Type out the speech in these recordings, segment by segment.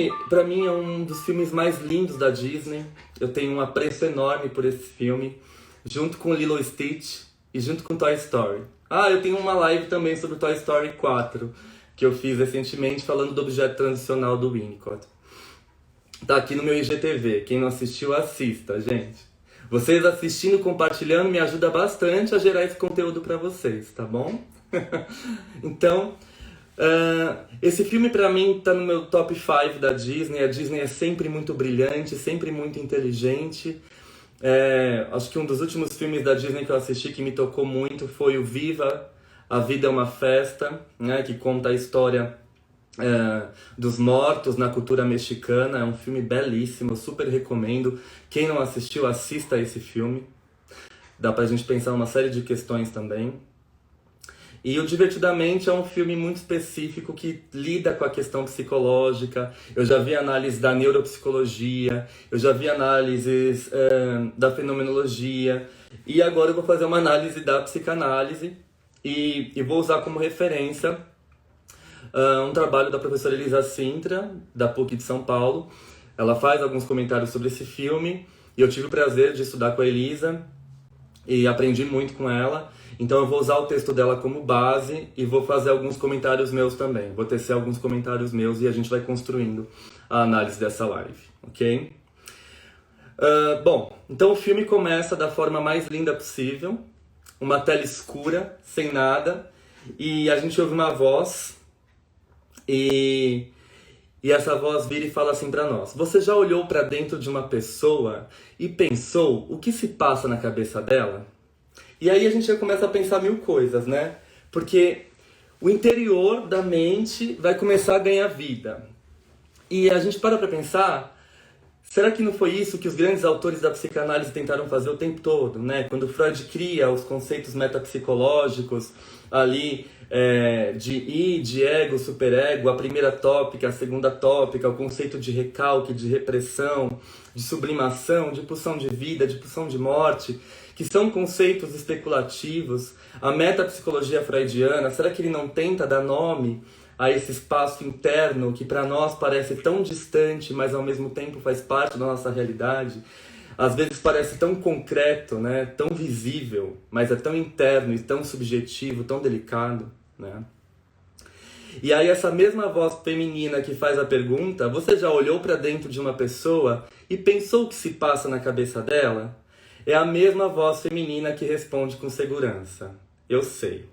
filme, pra mim, é um dos filmes mais lindos da Disney. Eu tenho um apreço enorme por esse filme, junto com Lilo e Stitch e junto com Toy Story. Ah, eu tenho uma live também sobre Toy Story 4, que eu fiz recentemente falando do objeto transicional do Winnicott. Tá aqui no meu IGTV, quem não assistiu, assista, gente. Vocês assistindo, compartilhando, me ajuda bastante a gerar esse conteúdo pra vocês, tá bom? Então... esse filme pra mim tá no meu top 5 da Disney. A Disney é sempre muito brilhante, sempre muito inteligente. Acho que um dos últimos filmes da Disney que eu assisti que me tocou muito foi o Viva, A Vida é uma Festa, né, que conta a história dos mortos na cultura mexicana. É um filme belíssimo, eu super recomendo. Quem não assistiu, assista esse filme. Dá pra gente pensar uma série de questões também. E o Divertidamente é um filme muito específico que lida com a questão psicológica. Eu já vi análise da neuropsicologia, eu já vi análises da fenomenologia, e agora eu vou fazer uma análise da psicanálise e vou usar como referência um trabalho da professora Elisa Sintra, da PUC de São Paulo. Ela faz alguns comentários sobre esse filme e eu tive o prazer de estudar com a Elisa e aprendi muito com ela. Então eu vou usar o texto dela como base e vou fazer alguns comentários meus também. Vou tecer alguns comentários meus e a gente vai construindo a análise dessa live, ok? Bom, então o filme começa da forma mais linda possível. Uma tela escura, sem nada. E a gente ouve uma voz e essa voz vira e fala assim pra nós: você já olhou pra dentro de uma pessoa e pensou o que se passa na cabeça dela? E aí a gente já começa a pensar mil coisas, né? Porque o interior da mente vai começar a ganhar vida. E a gente para pra pensar, será que não foi isso que os grandes autores da psicanálise tentaram fazer o tempo todo, né? Quando Freud cria os conceitos metapsicológicos ali de id, ego, superego, a primeira tópica, a segunda tópica, o conceito de recalque, de repressão, de sublimação, de pulsão de vida, de pulsão de morte, que são conceitos especulativos. A metapsicologia freudiana, será que ele não tenta dar nome a esse espaço interno que para nós parece tão distante, mas ao mesmo tempo faz parte da nossa realidade? Às vezes parece tão concreto, né? Tão visível, mas é tão interno e tão subjetivo, tão delicado, né? E aí essa mesma voz feminina que faz a pergunta: você já olhou para dentro de uma pessoa e pensou o que se passa na cabeça dela? É a mesma voz feminina que responde com segurança: eu sei.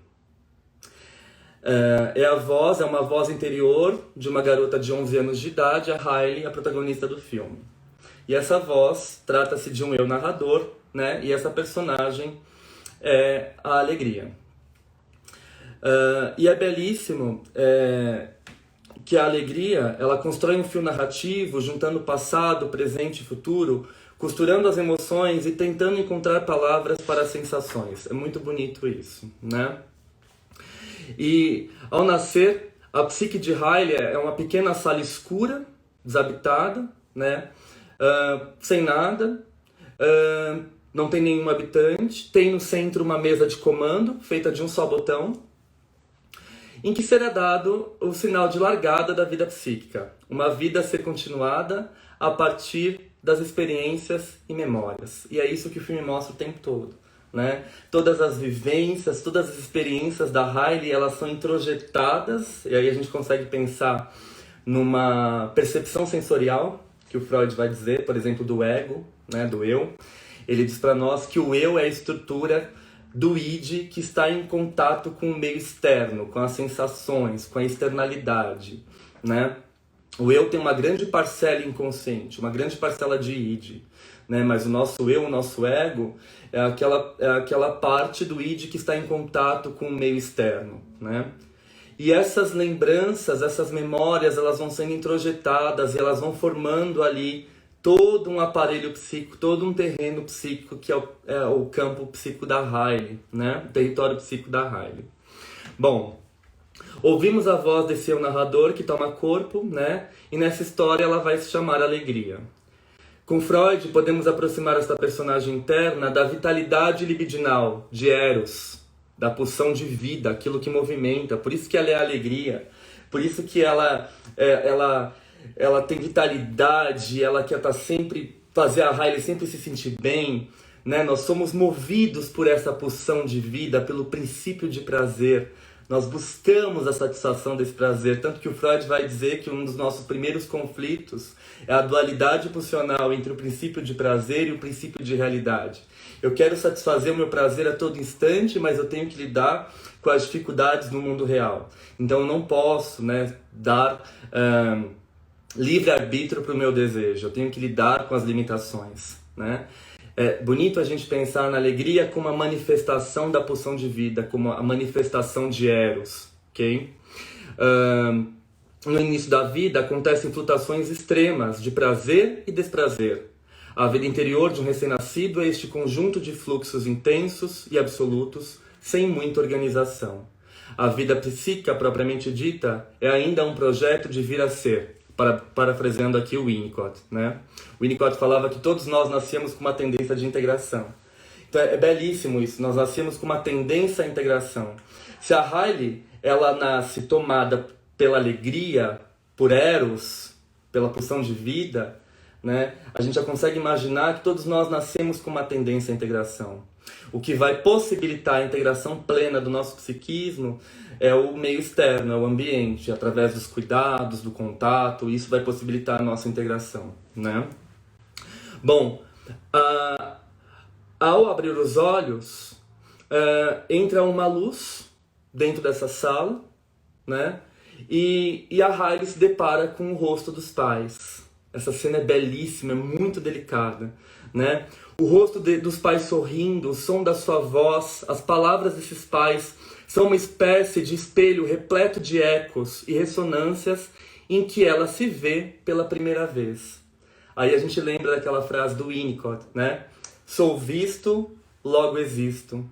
É uma voz interior de uma garota de 11 anos de idade, a Riley, a protagonista do filme. E essa voz trata-se de um eu narrador, né? E essa personagem é a Alegria. E é belíssimo que a Alegria, ela constrói um fio narrativo juntando passado, presente e futuro, costurando as emoções e tentando encontrar palavras para as sensações. É muito bonito isso, né? E ao nascer, a psique de Riley é uma pequena sala escura, desabitada, né? Sem nada, não tem nenhum habitante, tem no centro uma mesa de comando feita de um só botão, em que será dado o sinal de largada da vida psíquica, uma vida a ser continuada a partir das experiências e memórias. E é isso que o filme mostra o tempo todo, né? Todas as vivências, todas as experiências da Riley, elas são introjetadas, e aí a gente consegue pensar numa percepção sensorial, que o Freud vai dizer, por exemplo, do ego, né, do eu. Ele diz para nós que o eu é a estrutura do id que está em contato com o meio externo, com as sensações, com a externalidade, né? O eu tem uma grande parcela inconsciente, uma grande parcela de id, né? Mas o nosso eu, o nosso ego, é aquela parte do id que está em contato com o meio externo, né? E essas lembranças, essas memórias, elas vão sendo introjetadas e elas vão formando ali todo um aparelho psíquico, todo um terreno psíquico que é o campo psíquico da Riley, né? O território psíquico da Riley. Bom, ouvimos a voz desse eu narrador que toma corpo, né? E nessa história ela vai se chamar Alegria. Com Freud, podemos aproximar esta personagem interna da vitalidade libidinal, de Eros, da pulsão de vida, aquilo que movimenta. Por isso que ela é a alegria, por isso que ela ela tem vitalidade, ela quer estar sempre, fazer a Hailey sempre se sentir bem, né? Nós somos movidos por essa pulsão de vida, pelo princípio de prazer. Nós buscamos a satisfação desse prazer, tanto que o Freud vai dizer que um dos nossos primeiros conflitos é a dualidade pulsional entre o princípio de prazer e o princípio de realidade. Eu quero satisfazer o meu prazer a todo instante, mas eu tenho que lidar com as dificuldades no mundo real. Então eu não posso, né, dar livre-arbítrio para o meu desejo, eu tenho que lidar com as limitações, né? É bonito a gente pensar na alegria como a manifestação da pulsão de vida, como a manifestação de Eros, ok? No início da vida acontecem flutuações extremas de prazer e desprazer. A vida interior de um recém-nascido é este conjunto de fluxos intensos e absolutos, sem muita organização. A vida psíquica propriamente dita é ainda um projeto de vir a ser, parafraseando aqui o Winnicott, né? O Winnicott falava que todos nós nascemos com uma tendência de integração. Então é belíssimo isso, nós nascemos com uma tendência à integração. Se a Hailey, ela nasce tomada pela alegria, por Eros, pela pulsão de vida, né? A gente já consegue imaginar que todos nós nascemos com uma tendência à integração. O que vai possibilitar a integração plena do nosso psiquismo é o meio externo, é o ambiente, através dos cuidados, do contato, isso vai possibilitar a nossa integração, né? Bom, ao abrir os olhos, entra uma luz dentro dessa sala, né? E a Hailey se depara com o rosto dos pais. Essa cena é belíssima, é muito delicada, né? O rosto dos pais sorrindo, o som da sua voz, as palavras desses pais são uma espécie de espelho repleto de ecos e ressonâncias em que ela se vê pela primeira vez. Aí a gente lembra daquela frase do Winnicott, né? Sou visto, logo existo.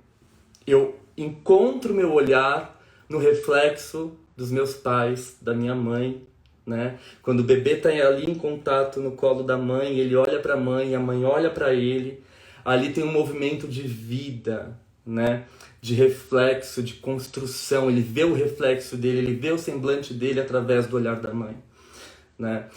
Eu encontro meu olhar no reflexo dos meus pais, da minha mãe, né? Quando o bebê está ali em contato no colo da mãe, ele olha para a mãe olha para ele, ali tem um movimento de vida, né? De reflexo, de construção, ele vê o reflexo dele, ele vê o semblante dele através do olhar da mãe, né?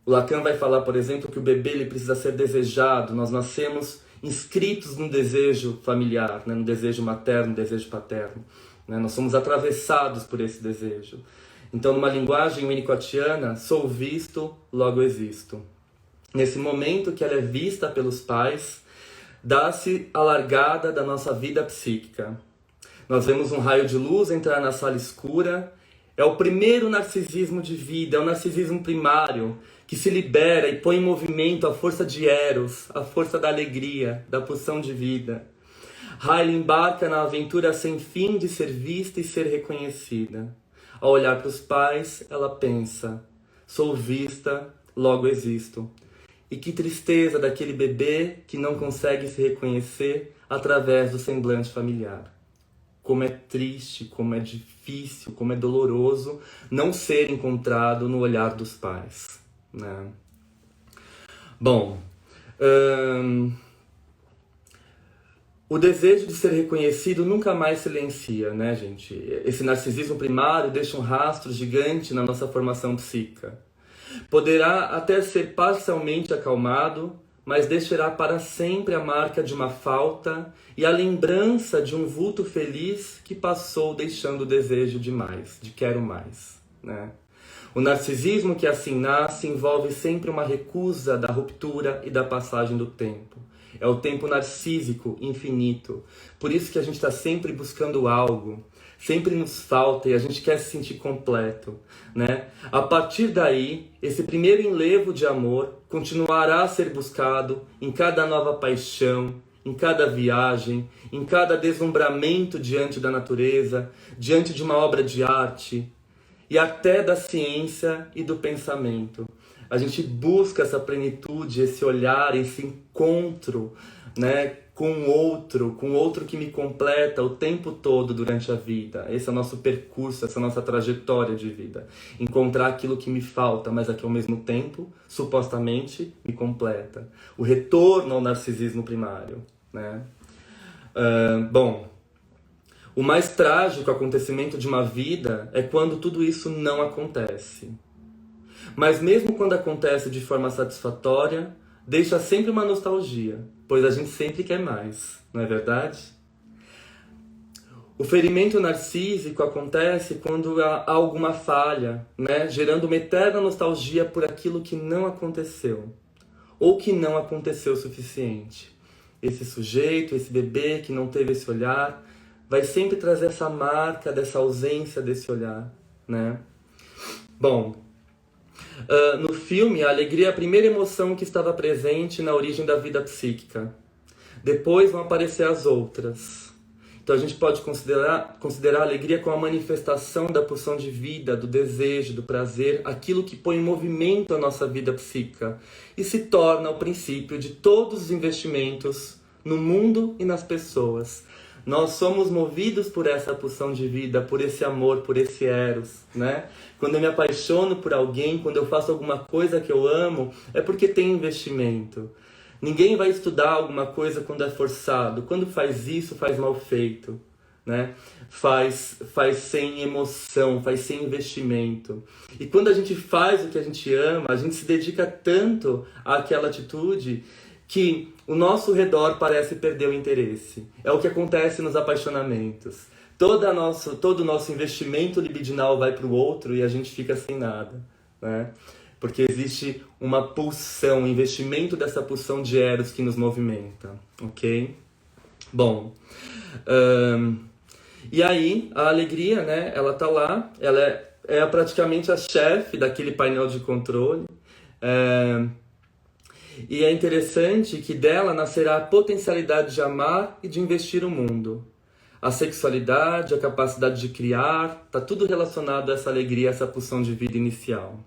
O Lacan vai falar, por exemplo, que o bebê ele precisa ser desejado, nós nascemos inscritos no desejo familiar, né? No desejo materno, no desejo paterno, né? Nós somos atravessados por esse desejo. Então, numa linguagem winnicottiana, sou visto, logo existo. Nesse momento que ela é vista pelos pais, dá-se a largada da nossa vida psíquica. Nós vemos um raio de luz entrar na sala escura. É o primeiro narcisismo de vida, é o narcisismo primário, que se libera e põe em movimento a força de Eros, a força da alegria, da pulsão de vida. Hailey embarca na aventura sem fim de ser vista e ser reconhecida. Ao olhar para os pais, ela pensa, sou vista, logo existo. E que tristeza daquele bebê que não consegue se reconhecer através do semblante familiar. Como é triste, como é difícil, como é doloroso não ser encontrado no olhar dos pais, né? Bom, o desejo de ser reconhecido nunca mais silencia, né, gente? Esse narcisismo primário deixa um rastro gigante na nossa formação psíquica. Poderá até ser parcialmente acalmado, mas deixará para sempre a marca de uma falta e a lembrança de um vulto feliz que passou deixando o desejo de mais, de quero mais, né? O narcisismo que assim nasce envolve sempre uma recusa da ruptura e da passagem do tempo. É o tempo narcísico infinito. Por isso que a gente está sempre buscando algo. Sempre nos falta e a gente quer se sentir completo, né? A partir daí, esse primeiro enlevo de amor continuará a ser buscado em cada nova paixão, em cada viagem, em cada deslumbramento diante da natureza, diante de uma obra de arte e até da ciência e do pensamento. A gente busca essa plenitude, esse olhar, esse encontro, né, com o outro que me completa o tempo todo durante a vida. Esse é o nosso percurso, essa é a nossa trajetória de vida. Encontrar aquilo que me falta, mas que ao mesmo tempo, supostamente, me completa. O retorno ao narcisismo primário, né? Bom, o mais trágico acontecimento de uma vida é quando tudo isso não acontece. Mas mesmo quando acontece de forma satisfatória, deixa sempre uma nostalgia, pois a gente sempre quer mais, não é verdade? O ferimento narcísico acontece quando há alguma falha, né? Gerando uma eterna nostalgia por aquilo que não aconteceu, ou que não aconteceu o suficiente. Esse sujeito, esse bebê que não teve esse olhar, vai sempre trazer essa marca dessa ausência desse olhar, né? Bom, no filme, a alegria é a primeira emoção que estava presente na origem da vida psíquica. Depois vão aparecer as outras. Então a gente pode considerar a alegria como a manifestação da pulsão de vida, do desejo, do prazer, aquilo que põe em movimento a nossa vida psíquica e se torna o princípio de todos os investimentos no mundo e nas pessoas. Nós somos movidos por essa pulsão de vida, por esse amor, por esse eros, né? Quando eu me apaixono por alguém, quando eu faço alguma coisa que eu amo, é porque tem investimento. Ninguém vai estudar alguma coisa quando é forçado. Quando faz isso, faz mal feito, né? Faz sem emoção, faz sem investimento. E quando a gente faz o que a gente ama, a gente se dedica tanto àquela atitude que o nosso redor parece perder o interesse. É o que acontece nos apaixonamentos. Todo o nosso investimento libidinal vai para o outro e a gente fica sem nada, né? Porque existe uma pulsão, um investimento dessa pulsão de eros que nos movimenta, ok? Bom, e aí a alegria, né, ela tá lá, ela é praticamente a chefe daquele painel de controle, e é interessante que dela nascerá a potencialidade de amar e de investir o mundo. A sexualidade, a capacidade de criar, tá tudo relacionado a essa alegria, a essa pulsão de vida inicial.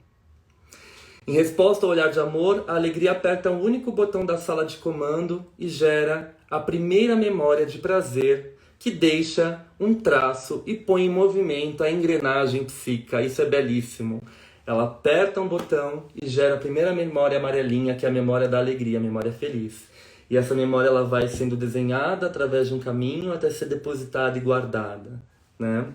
Em resposta ao olhar de amor, a alegria aperta um único botão da sala de comando e gera a primeira memória de prazer que deixa um traço e põe em movimento a engrenagem psíquica. Isso é belíssimo. Ela aperta um botão e gera a primeira memória amarelinha, que é a memória da alegria, a memória feliz. E essa memória ela vai sendo desenhada através de um caminho até ser depositada e guardada, né?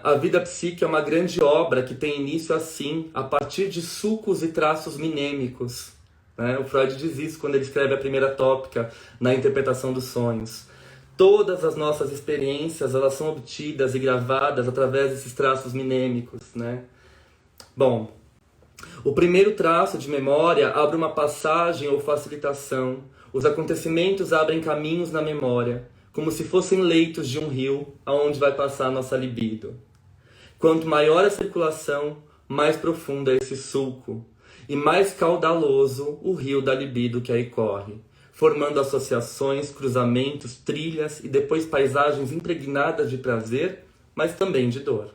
A vida psíquica é uma grande obra que tem início assim, a partir de sulcos e traços minêmicos, né? O Freud diz isso quando ele escreve a primeira tópica na interpretação dos sonhos. Todas as nossas experiências elas são obtidas e gravadas através desses traços minêmicos, né? Bom, o primeiro traço de memória abre uma passagem ou facilitação. Os acontecimentos abrem caminhos na memória, como se fossem leitos de um rio aonde vai passar a nossa libido. Quanto maior a circulação, mais profundo é esse sulco, e mais caudaloso o rio da libido que aí corre, formando associações, cruzamentos, trilhas e depois paisagens impregnadas de prazer, mas também de dor.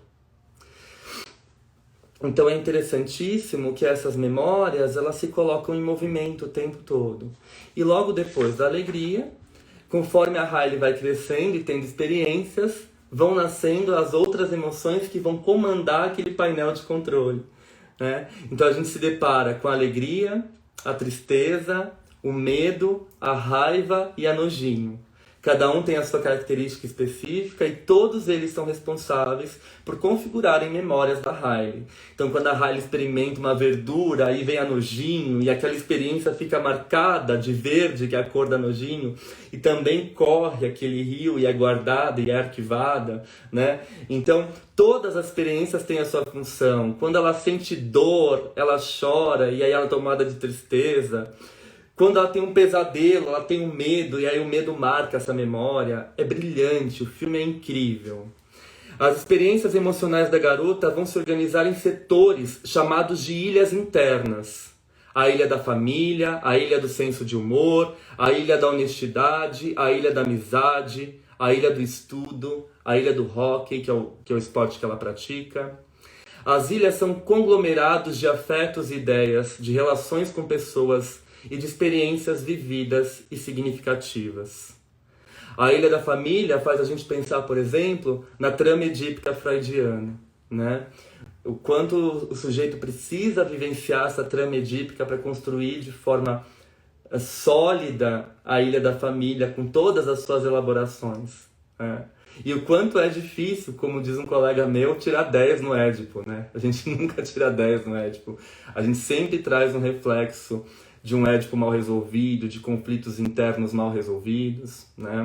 Então é interessantíssimo que essas memórias elas se colocam em movimento o tempo todo. E logo depois da alegria, conforme a Riley vai crescendo e tendo experiências, vão nascendo as outras emoções que vão comandar aquele painel de controle, né? Então a gente se depara com a alegria, a tristeza, o medo, a raiva e a nojinho. Cada um tem a sua característica específica e todos eles são responsáveis por configurarem memórias da Riley. Então, quando a Riley experimenta uma verdura, aí vem a nojinho e aquela experiência fica marcada de verde, que é a cor da nojinho, e também corre aquele rio e é guardada e é arquivada, né? Então, todas as experiências têm a sua função. Quando ela sente dor, ela chora e aí ela é tomada de tristeza. Quando ela tem um pesadelo, ela tem um medo, e aí o medo marca essa memória. É brilhante, o filme é incrível. As experiências emocionais da garota vão se organizar em setores chamados de ilhas internas. A ilha da família, a ilha do senso de humor, a ilha da honestidade, a ilha da amizade, a ilha do estudo, a ilha do hóquei, que é o esporte que ela pratica. As ilhas são conglomerados de afetos e ideias, de relações com pessoas e de experiências vividas e significativas. A ilha da família faz a gente pensar, por exemplo, na trama edípica freudiana, né? O quanto o sujeito precisa vivenciar essa trama edípica para construir de forma sólida a ilha da família, com todas as suas elaborações, né? E o quanto é difícil, como diz um colega meu, tirar 10 no Édipo, né? A gente nunca tira 10 no Édipo. A gente sempre traz um reflexo de um Édipo mal resolvido, de conflitos internos mal resolvidos, né?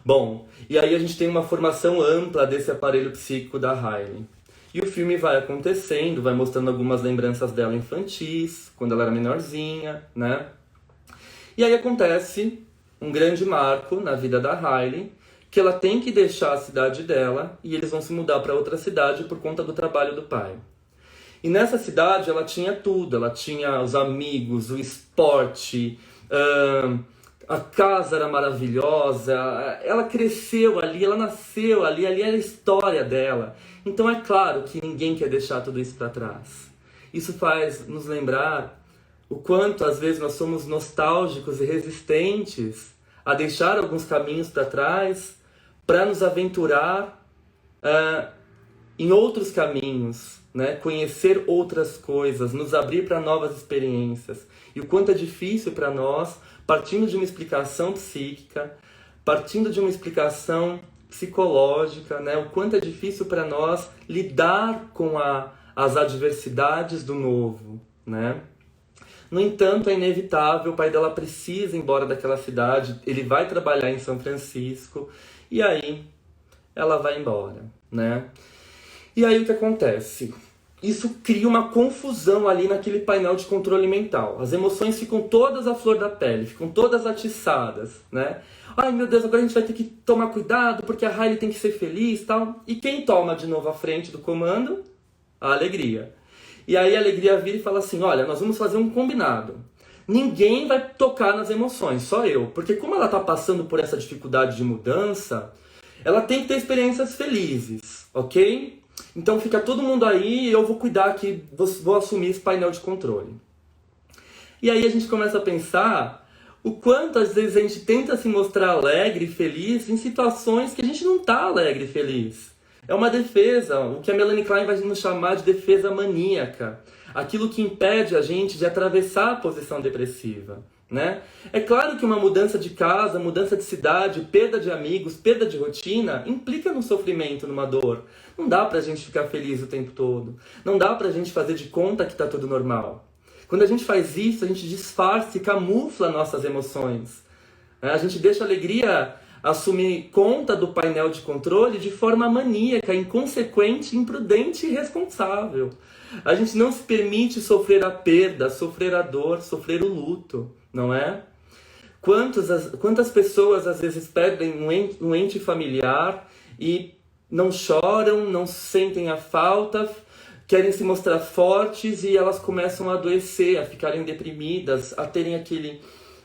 Bom, e aí a gente tem uma formação ampla desse aparelho psíquico da Riley. E o filme vai acontecendo, vai mostrando algumas lembranças dela infantis, quando ela era menorzinha, né? E aí acontece um grande marco na vida da Riley, que ela tem que deixar a cidade dela e eles vão se mudar para outra cidade por conta do trabalho do pai. E nessa cidade ela tinha tudo, ela tinha os amigos, o esporte, a casa era maravilhosa, ela cresceu ali, ela nasceu ali, ali era a história dela. Então é claro que ninguém quer deixar tudo isso para trás. Isso faz nos lembrar o quanto às vezes nós somos nostálgicos e resistentes a deixar alguns caminhos para trás para nos aventurar em outros caminhos, né? Conhecer outras coisas, nos abrir para novas experiências. E o quanto é difícil para nós, partindo de uma explicação psíquica, partindo de uma explicação psicológica, né? O quanto é difícil para nós lidar com as adversidades do novo, né? No entanto, é inevitável, o pai dela precisa ir embora daquela cidade, ele vai trabalhar em São Francisco, e aí ela vai embora, né? E aí o que acontece? Isso cria uma confusão ali naquele painel de controle mental. As emoções ficam todas à flor da pele, ficam todas atiçadas, né? Ai meu Deus, agora a gente vai ter que tomar cuidado, porque a Riley tem que ser feliz e tal. E quem toma de novo a frente do comando? A Alegria. E aí a Alegria vira e fala assim, olha, nós vamos fazer um combinado. Ninguém vai tocar nas emoções, só eu. Porque como ela está passando por essa dificuldade de mudança, ela tem que ter experiências felizes, ok? Então fica todo mundo aí e eu vou cuidar aqui, vou assumir esse painel de controle. E aí a gente começa a pensar o quanto às vezes a gente tenta se mostrar alegre e feliz em situações que a gente não está alegre e feliz. É uma defesa, o que a Melanie Klein vai nos chamar de defesa maníaca. Aquilo que impede a gente de atravessar a posição depressiva, né? É claro que uma mudança de casa, mudança de cidade, perda de amigos, perda de rotina, implica num sofrimento, numa dor. Não dá pra gente ficar feliz o tempo todo. Não dá pra gente fazer de conta que tá tudo normal. Quando a gente faz isso, a gente disfarça e camufla nossas emoções. A gente deixa a alegria assumir conta do painel de controle de forma maníaca, inconsequente, imprudente e irresponsável. A gente não se permite sofrer a perda, sofrer a dor, sofrer o luto, não é? Quantas pessoas às vezes perdem um ente familiar e não choram, não sentem a falta, querem se mostrar fortes e elas começam a adoecer, a ficarem deprimidas, a terem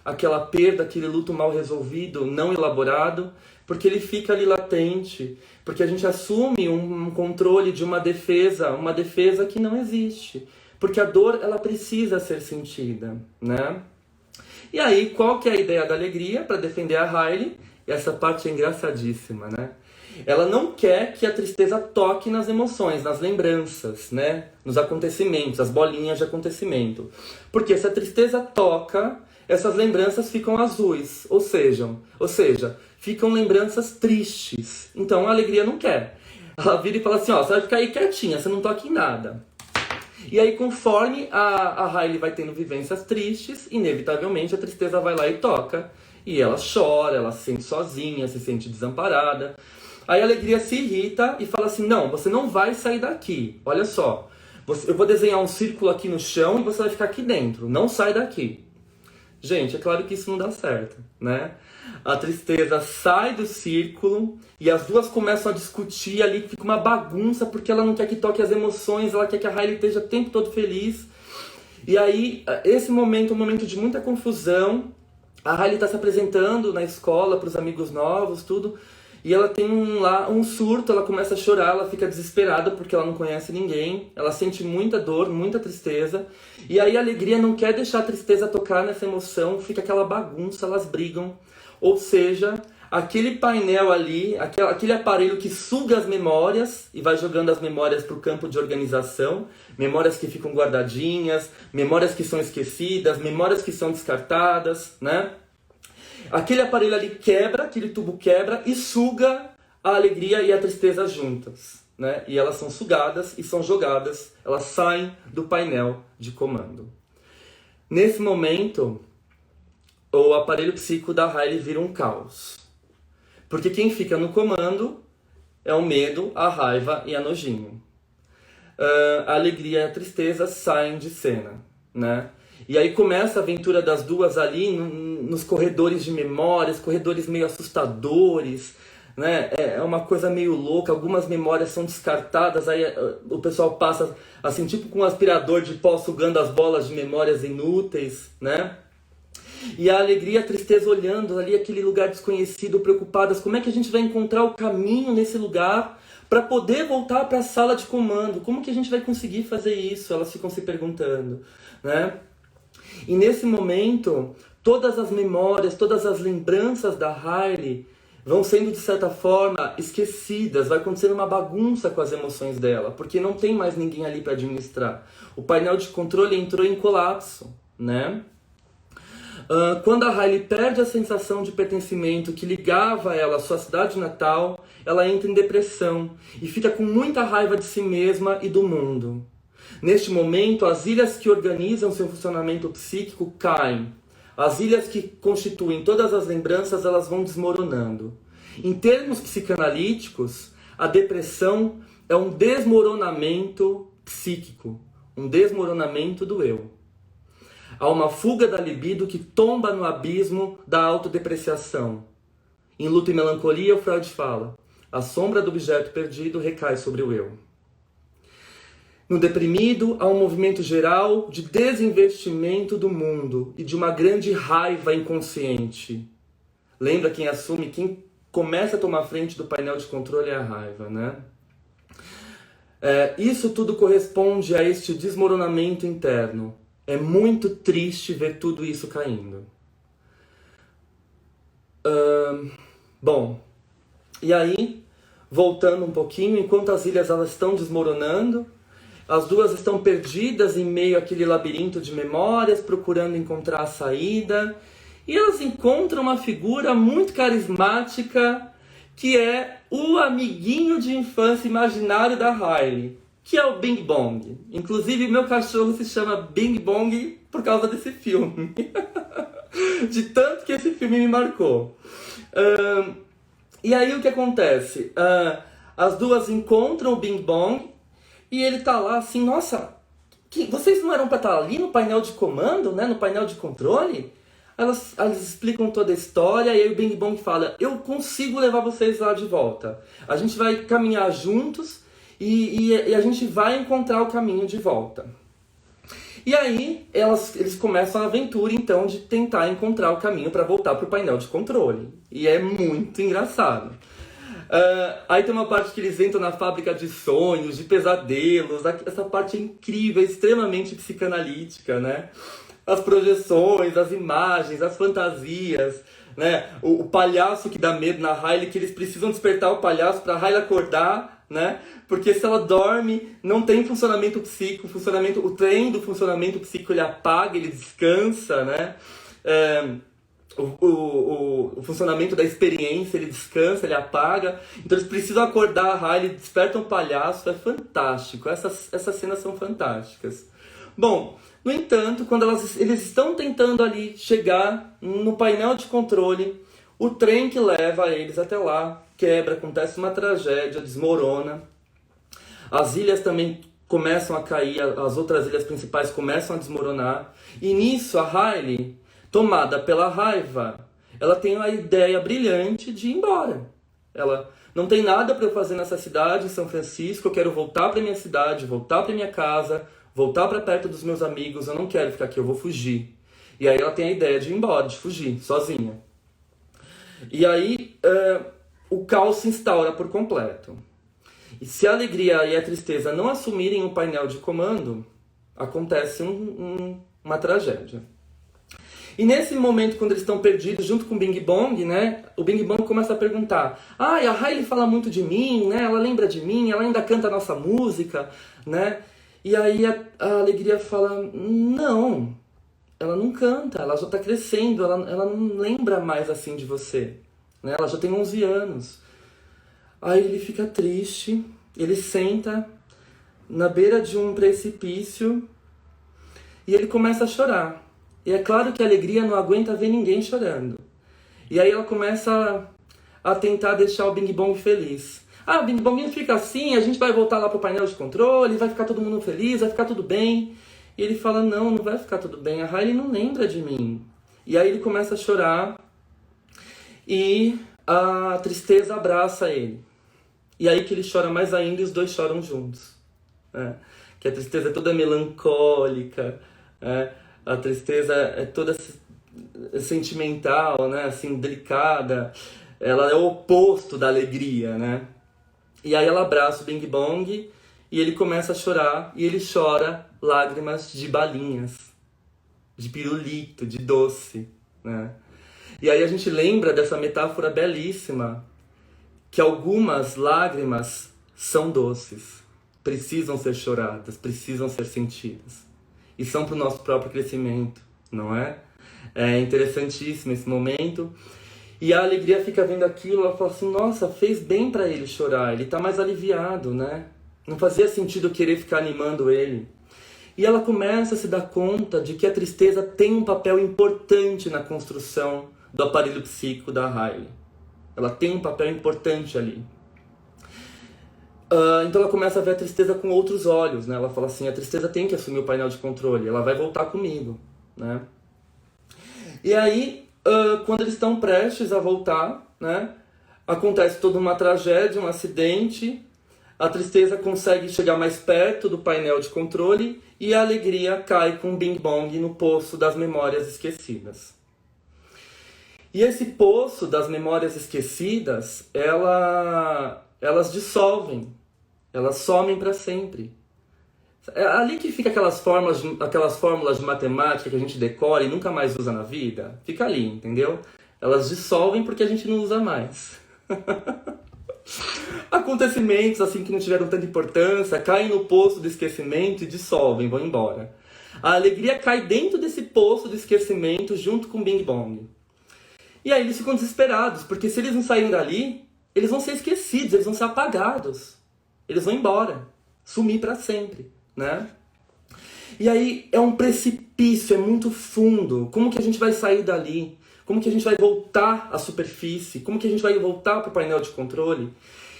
aquela perda, aquele luto mal resolvido, não elaborado, porque ele fica ali latente, porque a gente assume um controle de uma defesa que não existe, porque a dor ela precisa ser sentida, né? E aí, qual que é a ideia da Alegria para defender a Riley? Essa parte é engraçadíssima, né? Ela não quer que a tristeza toque nas emoções, nas lembranças, né? Nos acontecimentos, as bolinhas de acontecimento. Porque se a tristeza toca, essas lembranças ficam azuis, ou seja, ficam lembranças tristes. Então a Alegria não quer. Ela vira e fala assim, ó, você vai ficar aí quietinha, você não toca em nada. E aí conforme a Riley vai tendo vivências tristes, inevitavelmente a tristeza vai lá e toca. E ela chora, ela se sente sozinha, se sente desamparada. Aí a Alegria se irrita e fala assim, não, você não vai sair daqui, olha só. Eu vou desenhar um círculo aqui no chão e você vai ficar aqui dentro, não sai daqui. Gente, é claro que isso não dá certo, né? A tristeza sai do círculo e as duas começam a discutir ali, fica uma bagunça, porque ela não quer que toque as emoções, ela quer que a Riley esteja o tempo todo feliz. E aí, esse momento é um momento de muita confusão. A Riley está se apresentando na escola para os amigos novos, tudo. E ela tem um surto, ela começa a chorar, ela fica desesperada porque ela não conhece ninguém. Ela sente muita dor, muita tristeza. E aí a Alegria não quer deixar a tristeza tocar nessa emoção, fica aquela bagunça, elas brigam. Ou seja, aquele painel ali, aquele aparelho que suga as memórias e vai jogando as memórias para o campo de organização. Memórias que ficam guardadinhas, memórias que são esquecidas, memórias que são descartadas, né? Aquele aparelho ali quebra, aquele tubo quebra e suga a alegria e a tristeza juntas, né? E elas são sugadas e são jogadas, elas saem do painel de comando. Nesse momento, o aparelho psíquico da Riley vira um caos. Porque quem fica no comando é o medo, a raiva e a nojinho. A alegria e a tristeza saem de cena, né? E aí começa a aventura das duas ali nos corredores de memórias, corredores meio assustadores, né? É uma coisa meio louca, algumas memórias são descartadas, aí o pessoal passa assim, tipo com um aspirador de pó sugando as bolas de memórias inúteis, né? E a alegria e a tristeza olhando ali aquele lugar desconhecido, preocupadas, como é que a gente vai encontrar o caminho nesse lugar para poder voltar para a sala de comando? Como que a gente vai conseguir fazer isso? Elas ficam se perguntando, né? E nesse momento, todas as memórias, todas as lembranças da Riley vão sendo, de certa forma, esquecidas. Vai acontecendo uma bagunça com as emoções dela, porque não tem mais ninguém ali para administrar. O painel de controle entrou em colapso, né? Quando a Riley perde a sensação de pertencimento que ligava ela à sua cidade natal, ela entra em depressão e fica com muita raiva de si mesma e do mundo. Neste momento, as ilhas que organizam seu funcionamento psíquico caem. As ilhas que constituem todas as lembranças, elas vão desmoronando. Em termos psicanalíticos, a depressão é um desmoronamento psíquico, um desmoronamento do eu. Há uma fuga da libido que tomba no abismo da autodepreciação. Em Luto e Melancolia, o Freud fala: a sombra do objeto perdido recai sobre o eu. No deprimido, há um movimento geral de desinvestimento do mundo e de uma grande raiva inconsciente. Lembra, quem assume, quem começa a tomar frente do painel de controle é a raiva, né? Isso tudo corresponde a este desmoronamento interno. É muito triste ver tudo isso caindo. Bom, e aí, voltando um pouquinho, enquanto as ilhas elas estão desmoronando, as duas estão perdidas em meio àquele labirinto de memórias, procurando encontrar a saída, e elas encontram uma figura muito carismática, que é o amiguinho de infância imaginário da Riley, que é o Bing Bong. Inclusive, meu cachorro se chama Bing Bong por causa desse filme. De tanto que esse filme me marcou. E aí o que acontece? As duas encontram o Bing Bong e ele tá lá assim, nossa, vocês não eram para estar ali no painel de comando, né, no painel de controle? Elas explicam toda a história e aí o Bing Bong fala: eu consigo levar vocês lá de volta. A gente vai caminhar juntos e a gente vai encontrar o caminho de volta. E aí eles começam a aventura então de tentar encontrar o caminho para voltar para o painel de controle. E é muito engraçado. Aí tem uma parte que eles entram na fábrica de sonhos, de pesadelos. Essa parte é incrível, é extremamente psicanalítica, né? As projeções, as imagens, as fantasias, né? O palhaço que dá medo na Riley, que eles precisam despertar o palhaço para a Riley acordar, né? Porque se ela dorme, não tem funcionamento psíquico, o trem do funcionamento psíquico ele apaga, ele descansa, né? O funcionamento da experiência, ele descansa, ele apaga. Então eles precisam acordar a Riley, despertam o palhaço, é fantástico. Essas cenas são fantásticas. Bom, no entanto, quando eles estão tentando ali chegar no painel de controle, o trem que leva eles até lá quebra, acontece uma tragédia, desmorona. As ilhas também começam a cair, as outras ilhas principais começam a desmoronar. E nisso a Riley, tomada pela raiva, ela tem a ideia brilhante de ir embora. Ela: não tem nada para eu fazer nessa cidade, São Francisco, eu quero voltar para minha cidade, voltar para minha casa, voltar para perto dos meus amigos, eu não quero ficar aqui, eu vou fugir. E aí ela tem a ideia de ir embora, de fugir, sozinha. E aí o caos se instaura por completo. E se a alegria e a tristeza não assumirem o painel de comando, acontece uma tragédia. E nesse momento, quando eles estão perdidos junto com o Bing Bong, né, o Bing Bong começa a perguntar: a Riley fala muito de mim, né, ela lembra de mim, ela ainda canta a nossa música, né? E aí a alegria fala: não, ela não canta, ela já está crescendo, ela não lembra mais assim de você, né? Ela já tem 11 anos. Aí ele fica triste, ele senta na beira de um precipício e ele começa a chorar. E é claro que a alegria não aguenta ver ninguém chorando. E aí ela começa a tentar deixar o Bing Bong feliz. Ah, o Bing Bong fica assim, a gente vai voltar lá pro painel de controle, vai ficar todo mundo feliz, vai ficar tudo bem. E ele fala, não, não vai ficar tudo bem, a Riley não lembra de mim. E aí ele começa a chorar e a tristeza abraça ele. E aí que ele chora mais ainda e os dois choram juntos. Que a tristeza é toda melancólica, a tristeza é toda sentimental, né? Assim, delicada. Ela é o oposto da alegria, né? E aí ela abraça o Bing Bong e ele começa a chorar. E ele chora lágrimas de balinhas, de pirulito, de doce, né? E aí a gente lembra dessa metáfora belíssima, que algumas lágrimas são doces, precisam ser choradas, precisam ser sentidas. E são para o nosso próprio crescimento, não é? É interessantíssimo esse momento. E a alegria fica vendo aquilo, ela fala assim, nossa, fez bem para ele chorar, ele tá mais aliviado, né? Não fazia sentido eu querer ficar animando ele. E ela começa a se dar conta de que a tristeza tem um papel importante na construção do aparelho psíquico da Riley. Ela tem um papel importante ali. Então ela começa a ver a tristeza com outros olhos, né? Ela fala assim, a tristeza tem que assumir o painel de controle, ela vai voltar comigo, né? E aí, quando eles estão prestes a voltar, né? Acontece toda uma tragédia, um acidente, a tristeza consegue chegar mais perto do painel de controle e a alegria cai com o Bing Bong no poço das memórias esquecidas. E esse poço das memórias esquecidas, elas dissolvem, elas somem para sempre. É ali que fica aquelas fórmulas de matemática que a gente decora e nunca mais usa na vida. Fica ali, entendeu? Elas dissolvem porque a gente não usa mais. Acontecimentos assim que não tiveram tanta importância caem no poço do esquecimento e dissolvem, vão embora. A alegria cai dentro desse poço do esquecimento junto com o Bing Bong. E aí eles ficam desesperados, porque se eles não saírem dali, eles vão ser esquecidos, eles vão ser apagados. Eles vão embora, sumir para sempre, né? E aí é um precipício, é muito fundo. Como que a gente vai sair dali? Como que a gente vai voltar à superfície? Como que a gente vai voltar para o painel de controle?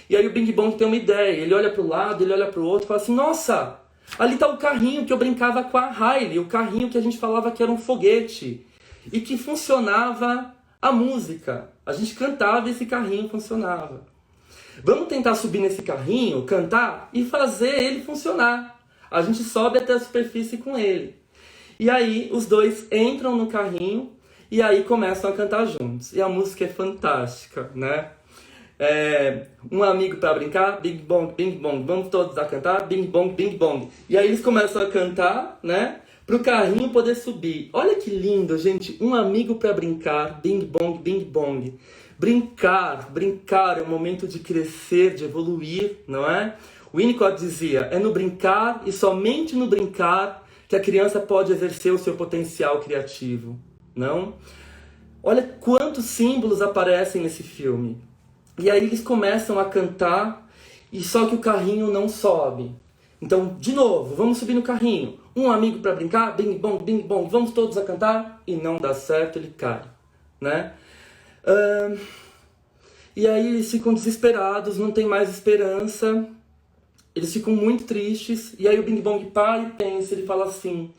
E aí o Bing Bong tem uma ideia, ele olha para o lado, ele olha para o outro e fala assim, nossa, ali está o carrinho que eu brincava com a Riley, o carrinho que a gente falava que era um foguete e que funcionava a música. A gente cantava e esse carrinho funcionava. Vamos tentar subir nesse carrinho, cantar e fazer ele funcionar. A gente sobe até a superfície com ele. E aí os dois entram no carrinho e aí começam a cantar juntos. E a música é fantástica, né? Um amigo para brincar, bing bong, vamos todos a cantar, bing bong. E aí eles começam a cantar, né? Pro carrinho poder subir. Olha que lindo, gente. Um amigo para brincar, bing bong. Brincar é um momento de crescer, de evoluir, não é? O Winnicott dizia, é no brincar e somente no brincar que a criança pode exercer o seu potencial criativo, não? Olha quantos símbolos aparecem nesse filme. E aí eles começam a cantar, e só que o carrinho não sobe. Então, de novo, vamos subir no carrinho. Um amigo para brincar, bing bong, vamos todos a cantar. E não dá certo, ele cai, né? E aí eles ficam desesperados, não tem mais esperança. Eles ficam muito tristes. E aí o Bing Bong para e pensa, ele fala assim,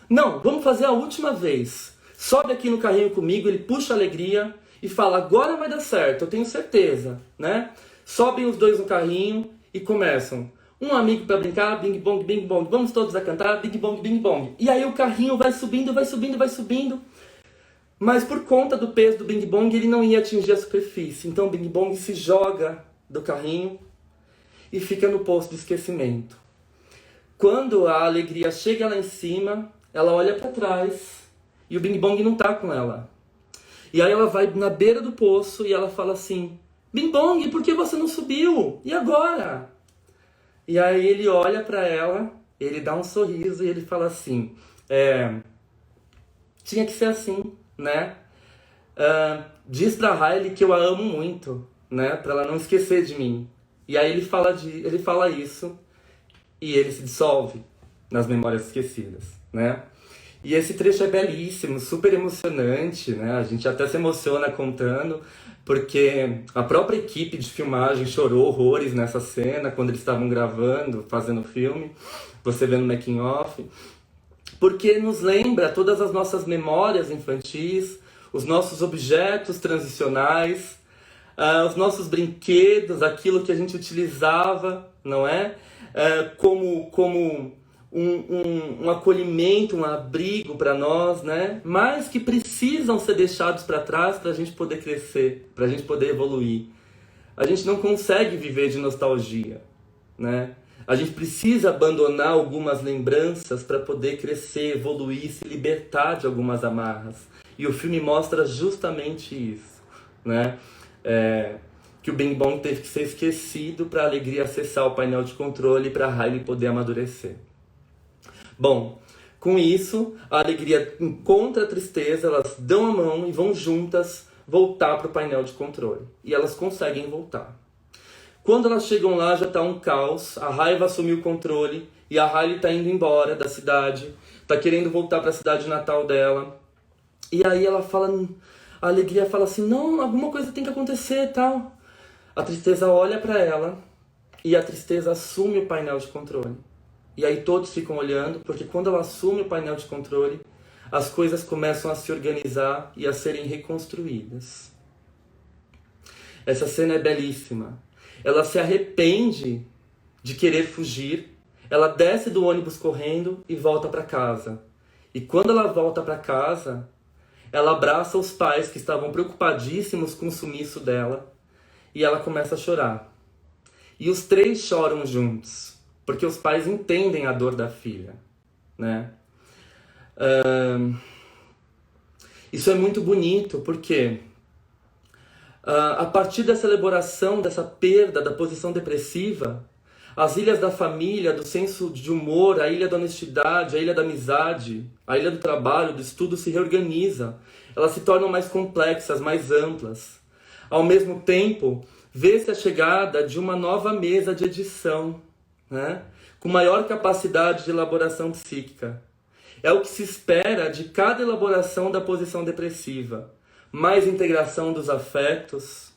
não, vamos fazer a última vez. Sobe aqui no carrinho comigo, ele puxa a alegria e fala, agora vai dar certo, eu tenho certeza, né? Sobem os dois no carrinho e começam. Um amigo para brincar, bing bong, vamos todos a cantar, bing bong. E aí o carrinho vai subindo. Mas por conta do peso do Bing Bong, ele não ia atingir a superfície. Então o Bing Bong se joga do carrinho e fica no poço do esquecimento. Quando a alegria chega lá em cima, ela olha para trás e o Bing Bong não tá com ela. E aí ela vai na beira do poço e ela fala assim, Bing Bong, por que você não subiu? E agora? E aí ele olha para ela, ele dá um sorriso e ele fala assim, tinha que ser assim, né? Diz pra Riley que eu a amo muito, né? Pra ela não esquecer de mim. E aí ele fala isso e ele se dissolve nas memórias esquecidas, né? E esse trecho é belíssimo, super emocionante, né? A gente até se emociona contando, porque a própria equipe de filmagem chorou horrores nessa cena, quando eles estavam gravando, fazendo o filme, você vê no making of, porque nos lembra todas as nossas memórias infantis, os nossos objetos transicionais, os nossos brinquedos, aquilo que a gente utilizava, não é? Como um acolhimento, um abrigo para nós, né? Mas que precisam ser deixados para trás para a gente poder crescer, para a gente poder evoluir. A gente não consegue viver de nostalgia, né? A gente precisa abandonar algumas lembranças para poder crescer, evoluir, se libertar de algumas amarras. E o filme mostra justamente isso, né? Que o Bing Bong teve que ser esquecido para a alegria acessar o painel de controle e para a Riley poder amadurecer. Bom, com isso, a alegria encontra a tristeza, elas dão a mão e vão juntas voltar para o painel de controle. E elas conseguem voltar. Quando elas chegam lá, já está um caos, a raiva assumiu o controle e a Riley está indo embora da cidade, está querendo voltar para a cidade natal dela. E aí ela fala, a alegria fala assim, não, alguma coisa tem que acontecer e tal. A tristeza olha para ela e a tristeza assume o painel de controle. E aí todos ficam olhando, porque quando ela assume o painel de controle, as coisas começam a se organizar e a serem reconstruídas. Essa cena é belíssima. Ela se arrepende de querer fugir, ela desce do ônibus correndo e volta para casa. E quando ela volta para casa, ela abraça os pais que estavam preocupadíssimos com o sumiço dela e ela começa a chorar. E os três choram juntos, porque os pais entendem a dor da filha, né? Isso é muito bonito, porque a partir dessa elaboração, dessa perda da posição depressiva, as ilhas da família, do senso de humor, a ilha da honestidade, a ilha da amizade, a ilha do trabalho, do estudo se reorganiza. Elas se tornam mais complexas, mais amplas. Ao mesmo tempo, vê-se a chegada de uma nova mesa de edição, né? Com maior capacidade de elaboração psíquica. É o que se espera de cada elaboração da posição depressiva. Mais integração dos afetos,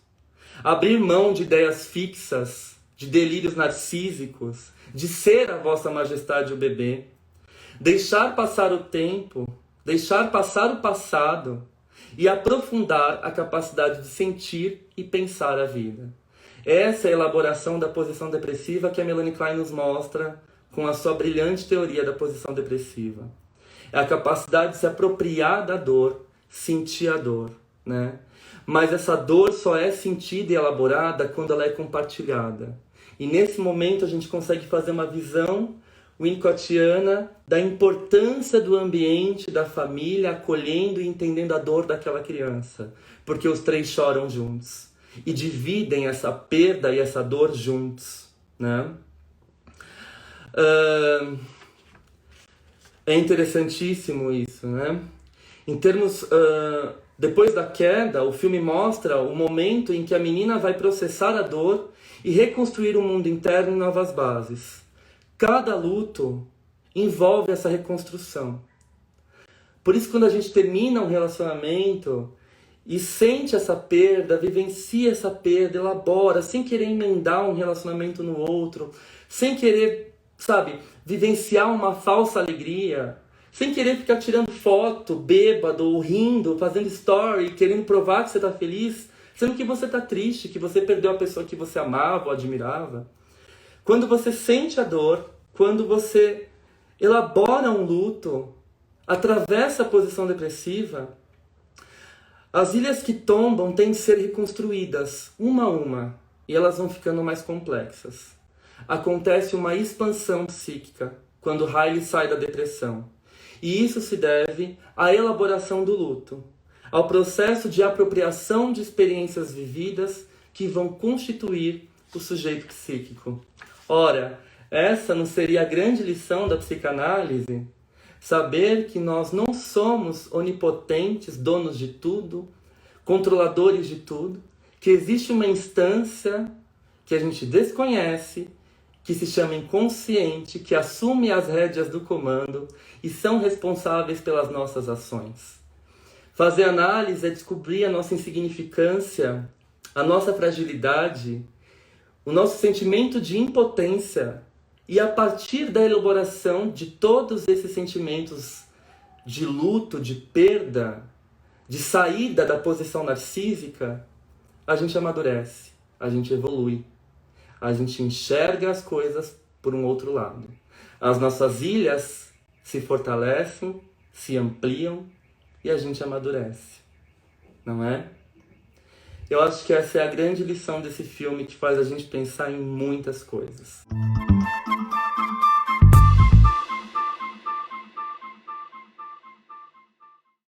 abrir mão de ideias fixas, de delírios narcísicos, de ser a vossa majestade o bebê, deixar passar o tempo, deixar passar o passado e aprofundar a capacidade de sentir e pensar a vida. Essa é a elaboração da posição depressiva que a Melanie Klein nos mostra com a sua brilhante teoria da posição depressiva. É a capacidade de se apropriar da dor, sentir a dor, né? Mas essa dor só é sentida e elaborada quando ela é compartilhada. E nesse momento a gente consegue fazer uma visão winnicottiana da importância do ambiente, da família, acolhendo e entendendo a dor daquela criança. Porque os três choram juntos. E dividem essa perda e essa dor juntos, né? É interessantíssimo isso, né? Em termos... depois da queda, o filme mostra o momento em que a menina vai processar a dor e reconstruir o mundo interno em novas bases. Cada luto envolve essa reconstrução. Por isso, quando a gente termina um relacionamento e sente essa perda, vivencia essa perda, elabora, sem querer emendar um relacionamento no outro, sem querer, sabe, vivenciar uma falsa alegria, sem querer ficar tirando foto, bêbado, ou rindo, fazendo story, querendo provar que você está feliz, sendo que você está triste, que você perdeu a pessoa que você amava ou admirava. Quando você sente a dor, quando você elabora um luto, atravessa a posição depressiva, as ilhas que tombam têm de ser reconstruídas, uma a uma, e elas vão ficando mais complexas. Acontece uma expansão psíquica quando Riley sai da depressão. E isso se deve à elaboração do luto, ao processo de apropriação de experiências vividas que vão constituir o sujeito psíquico. Ora, essa não seria a grande lição da psicanálise? Saber que nós não somos onipotentes, donos de tudo, controladores de tudo, que existe uma instância que a gente desconhece, que se chama inconsciente, que assume as rédeas do comando e são responsáveis pelas nossas ações. Fazer análise é descobrir a nossa insignificância, a nossa fragilidade, o nosso sentimento de impotência, e a partir da elaboração de todos esses sentimentos de luto, de perda, de saída da posição narcísica, a gente amadurece, a gente evolui, a gente enxerga as coisas por um outro lado. As nossas ilhas se fortalecem, se ampliam e a gente amadurece, não é? Eu acho que essa é a grande lição desse filme, que faz a gente pensar em muitas coisas.